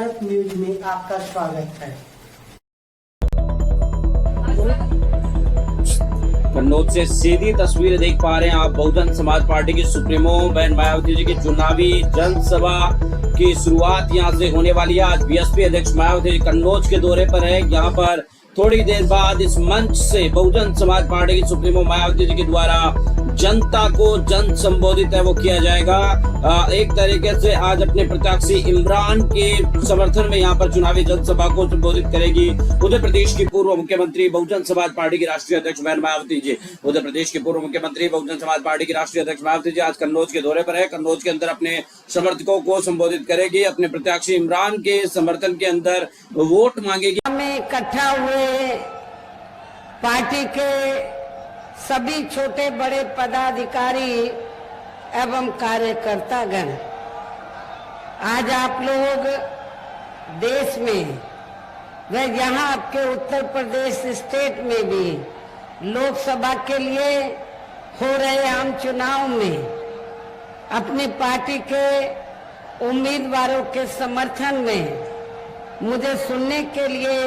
Bharat news में आपका स्वागत है। कन्नौज से सीधी तस्वीरें देख पा रहे हैं आप। बहुजन समाज पार्टी की सुप्रीमो बहन मायावती जी की चुनावी जनसभा की शुरुआत यहां से होने वाली है। आज बीएसपी अध्यक्ष मायावती जी कन्नौज के दौरे पर है। यहां पर थोड़ी देर बाद इस मंच से बहुजन समाज पार्टी की सुप्रीमो मायावती जी के द्वारा जनता को जन संबोधित है वो किया जाएगा। एक तरीके से आज अपने प्रत्याशी इमरान के समर्थन में यहाँ पर चुनावी जनसभा को संबोधित करेगी उत्तर प्रदेश की पूर्व मुख्यमंत्री बहुजन समाज पार्टी की राष्ट्रीय अध्यक्ष बहन मायावती जी। उत्तर प्रदेश के पूर्व मुख्यमंत्री बहुजन समाज पार्टी की राष्ट्रीय अध्यक्ष मायावती जी आज कन्नौज के दौरे पर है। कन्नौज के अंदर अपने समर्थकों को संबोधित करेगी, अपने प्रत्याशी इमरान के समर्थन के अंदर वोट मांगेगी। में इकट्ठा हुए पार्टी के सभी छोटे बड़े पदाधिकारी एवं कार्यकर्तागण, आज आप लोग देश में व यहाँ आपके उत्तर प्रदेश स्टेट में भी लोकसभा के लिए हो रहे आम चुनाव में अपनी पार्टी के उम्मीदवारों के समर्थन में मुझे सुनने के लिए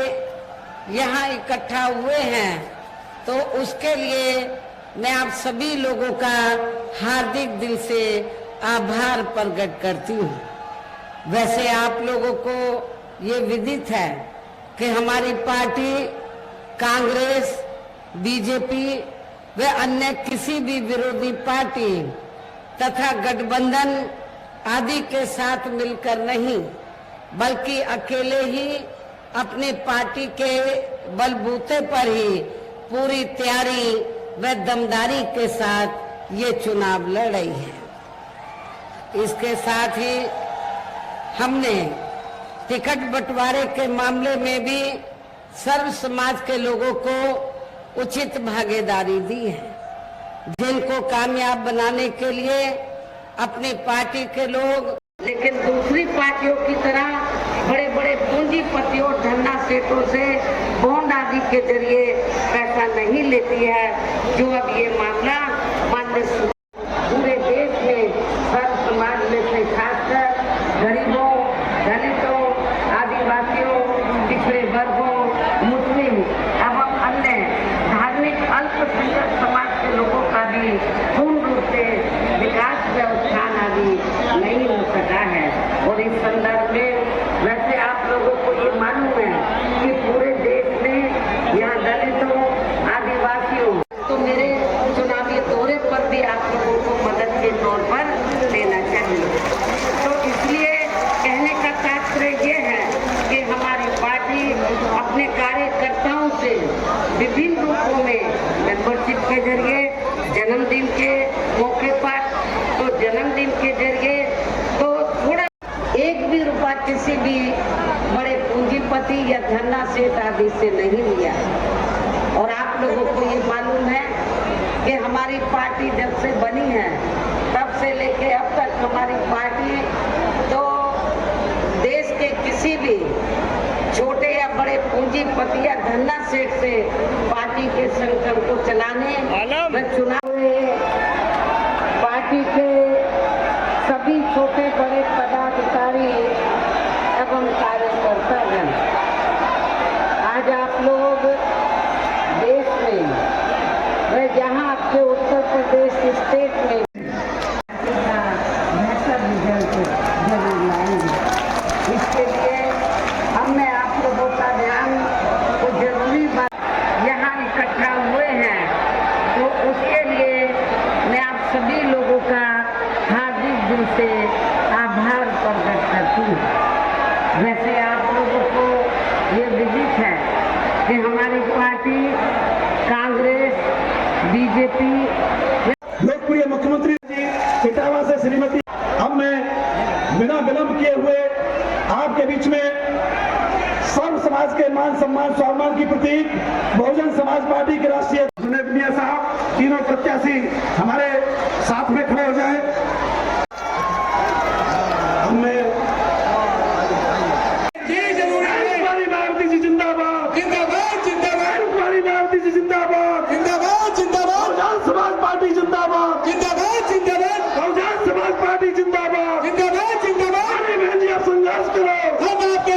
यहाँ इकट्ठा हुए हैं, तो उसके लिए मैं आप सभी लोगों का हार्दिक दिल से आभार प्रकट करती हूँ। वैसे आप लोगों को ये विदित है कि हमारी पार्टी कांग्रेस, बीजेपी व अन्य किसी भी विरोधी पार्टी तथा गठबंधन आदि के साथ मिलकर नहीं, बल्कि अकेले ही अपनी पार्टी के बलबूते पर ही पूरी तैयारी व दमदारी के साथ ये चुनाव लड़ रही है। इसके साथ ही हमने टिकट बंटवारे के मामले में भी सर्व समाज के लोगों को उचित भागीदारी दी है, जिनको कामयाब बनाने के लिए अपनी पार्टी के लोग, लेकिन दूसरी पार्टियों की तरह बड़े बड़े पूंजीपतियों धन्ना सेठों से बॉन्ड आदि के जरिए पैसा नहीं लेती है, जो अब ये मामला माननीय पूरे देश में सर्व समाज में से खासकर गरीबों, दलितों, आदिवासियों, पिछड़े वर्गों, मुस्लिम एवं अन्य धार्मिक अल्पसंख्यक समाज के लोगों का भी पूर्ण रूप से विकास व उत्थान आदि नहीं हो सका है। और इस संदर्भ में वैसे आप लोगों को ये मालूम है कि पूरे देश में यहाँ दलितों, आदिवासियों तो मेरे चुनावी दौरे पर भी आप लोगों को मदद के तौर पर देना चाहिए। तो इसलिए कहने का तात्पर्य ये है कि हमारी पार्टी अपने कार्यकर्ताओं से विभिन्न रूपों में मेंबरशिप के जरिए, जन्मदिन के मौके पर तो जन्मदिन के जरिए तो थोड़ा एक भी रुपया किसी भी बड़े पूंजीपति या धन्ना सेठ आदि से नहीं लिया। और आप लोगों को ये मालूम है कि हमारी पार्टी जब से बनी है तब से लेके अब तक हमारी पार्टी तो देश के किसी भी छोटे या बड़े पूंजीपति या धन्ना सेठ से पार्टी के संगठन को चलाने व चुनाव में पार्टी के सभी छोटे बड़े पदाधिकारी एवं कार्यकर्तागण, आज आप लोग देश में व जहां आपके उत्तर प्रदेश स्टेट में बेहतर रिजल्ट जरूर लाएंगे। इसके लिए हमने आप लोगों का ध्यान को जरूरी बात यहाँ इकट्ठा हुए हैं, तो उसके लिए मैं आप सभी लोगों का हार्दिक दिल से आभार प्रकट करती हूँ। वैसे आप लोगों को ये विदित है कि हमारी पार्टी कांग्रेस, बीजेपी लोकप्रिय मुख्यमंत्री जी इटावा से श्रीमती, अब मैं बिना विलंब किए हुए आपके बीच में सर्व समाज के मान सम्मान स्वाभिमान की प्रतीक बहुजन समाज पार्टी के राष्ट्रीय साहब तीनों प्रत्याशी हमारे साथ में खड़े हो जाए। मायावती जी जिंदाबाद, जिंदाबाद, जिंदाबाद। मायावती जी जिंदाबाद, जिंदाबाद, जिंदाबाद। बहुजन समाज पार्टी जिंदाबाद, जिंदाबाद, जिंदाबाद। बहुजन समाज पार्टी जिंदाबाद, जिंदाबाद, जिंदाबाद। बहन जी आप संघर्ष करो, हम आपके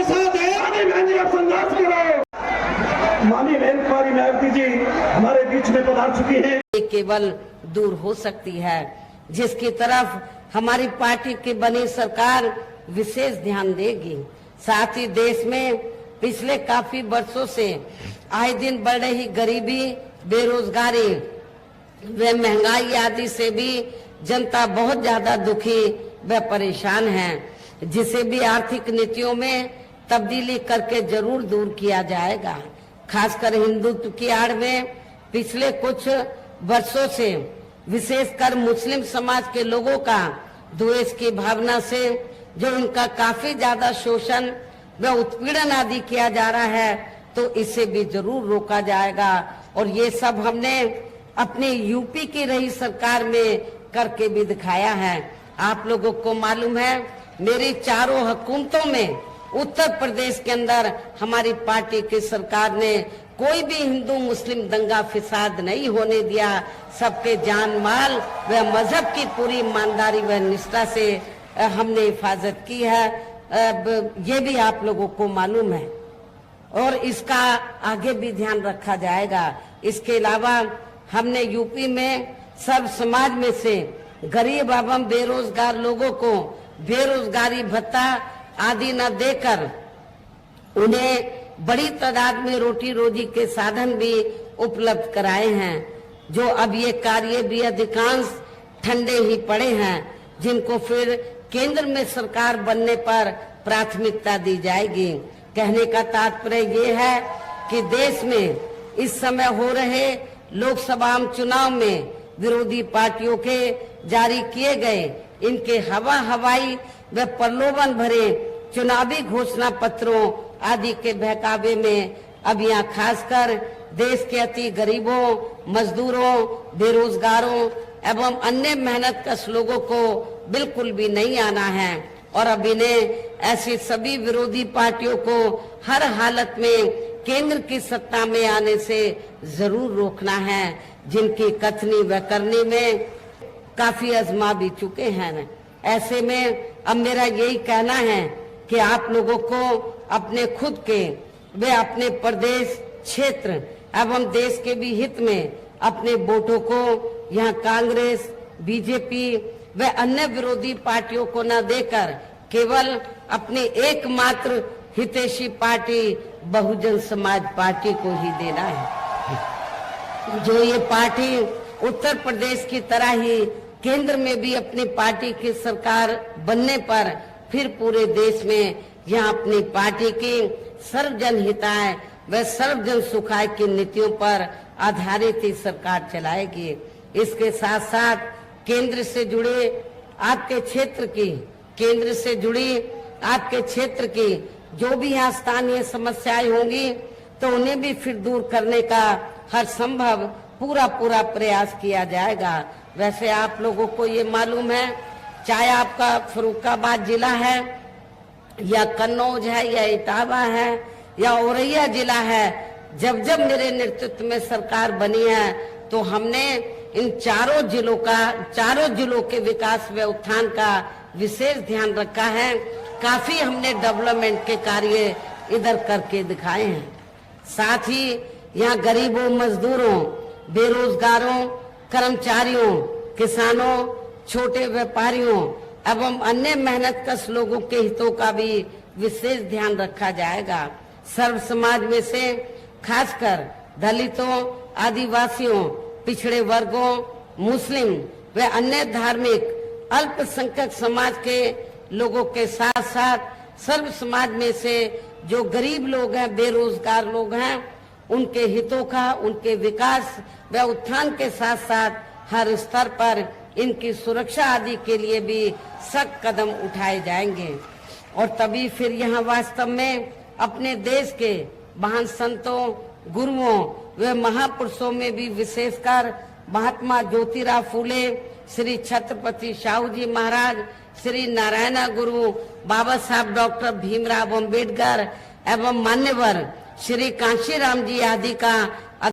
हार चुकी हैं। ये केवल दूर हो सकती है, जिसकी तरफ हमारी पार्टी की बनी सरकार विशेष ध्यान देगी। साथ ही देश में पिछले काफी वर्षों से आए दिन बढ़ रही गरीबी, बेरोजगारी व महंगाई आदि से भी जनता बहुत ज्यादा दुखी व परेशान है, जिसे भी आर्थिक नीतियों में तब्दीली करके जरूर दूर किया जाएगा। खासकर हिंदुत्व की आड़ में पिछले कुछ वर्षों से विशेषकर मुस्लिम समाज के लोगों का द्वेष की भावना से जो उनका काफी ज्यादा शोषण व उत्पीड़न आदि किया जा रहा है, तो इसे भी जरूर रोका जाएगा। और ये सब हमने अपने यूपी की रही सरकार में करके भी दिखाया है। आप लोगों को मालूम है, मेरी चारों हुकूमतों में उत्तर प्रदेश के अंदर हमारी पार्टी की सरकार ने कोई भी हिंदू मुस्लिम दंगा फिसाद नहीं होने दिया। सबके जान माल व मजहब की पूरी ईमानदारी व निष्ठा से हमने हिफाजत की है। ये भी आप लोगों को मालूम है और इसका आगे भी ध्यान रखा जाएगा। इसके अलावा हमने यूपी में सब समाज में से गरीब एवं बेरोजगार लोगों को बेरोजगारी भत्ता आदि न देकर उन्हें बड़ी तादाद में रोटी रोजी के साधन भी उपलब्ध कराए हैं। जो अब ये कार्य भी अधिकांश ठंडे ही पड़े हैं, जिनको फिर केंद्र में सरकार बनने पर प्राथमिकता दी जाएगी। कहने का तात्पर्य ये है कि देश में इस समय हो रहे लोकसभा चुनाव में विरोधी पार्टियों के जारी किए गए इनके हवाई व प्रलोभन भरे चुनावी घोषणा पत्रों आदि के बहकावे में अब यहाँ खासकर देश के अति गरीबों, मजदूरों, बेरोजगारों एवं अन्य मेहनतकश लोगों को बिल्कुल भी नहीं आना है। और अब इन्हें ऐसी सभी विरोधी पार्टियों को हर हालत में केंद्र की सत्ता में आने से जरूर रोकना है, जिनकी कथनी व करनी में काफी आजमा भी चुके हैं। ऐसे में अब मेरा यही कहना है कि आप लोगों को अपने खुद के वे अपने प्रदेश, क्षेत्र एवं देश के भी हित में अपने वोटों को यहाँ कांग्रेस, बीजेपी व अन्य विरोधी पार्टियों को न देकर केवल अपनी एकमात्र हितैषी पार्टी बहुजन समाज पार्टी को ही देना है। जो ये पार्टी उत्तर प्रदेश की तरह ही केंद्र में भी अपनी पार्टी की सरकार बनने पर फिर पूरे देश में यहाँ अपनी पार्टी की सर्वजन हिताय व सर्वजन सुखाय की नीतियों पर आधारित ही सरकार चलाएगी। इसके साथ साथ केंद्र से जुड़े आपके क्षेत्र की जो भी यहाँ स्थानीय समस्याएं होंगी तो उन्हें भी फिर दूर करने का हर संभव पूरा प्रयास किया जाएगा। वैसे आप लोगों को ये मालूम है, चाहे आपका फर्रुखाबाद जिला है या कन्नौज है या इटावा है या औरैया जिला है, जब मेरे नेतृत्व में सरकार बनी है तो हमने इन चारों जिलों के विकास व उत्थान का विशेष ध्यान रखा है। काफी हमने डेवलपमेंट के कार्य इधर करके दिखाए हैं। साथ ही यहाँ गरीबों, मजदूरों, बेरोजगारों, कर्मचारियों, किसानों, छोटे व्यापारियों एवं अन्य मेहनतकश लोगों के हितों का भी विशेष ध्यान रखा जाएगा। सर्व समाज में से खासकर दलितों, आदिवासियों, पिछड़े वर्गों, मुस्लिम व अन्य धार्मिक अल्पसंख्यक समाज के लोगों के साथ साथ सर्व समाज में से जो गरीब लोग हैं, बेरोजगार लोग हैं, उनके हितों का, उनके विकास व उत्थान के साथ साथ हर स्तर पर इनकी सुरक्षा आदि के लिए भी सख्त कदम उठाए जाएंगे। और तभी फिर यहाँ वास्तव में अपने देश के महान संतों, गुरुओं व महापुरुषों में भी विशेषकर महात्मा ज्योतिराव फूले, श्री छत्रपति शाहू जी महाराज, श्री नारायण गुरु, बाबा साहब डॉक्टर भीमराव अम्बेडकर एवं मान्यवर श्री कांशीराम जी आदि का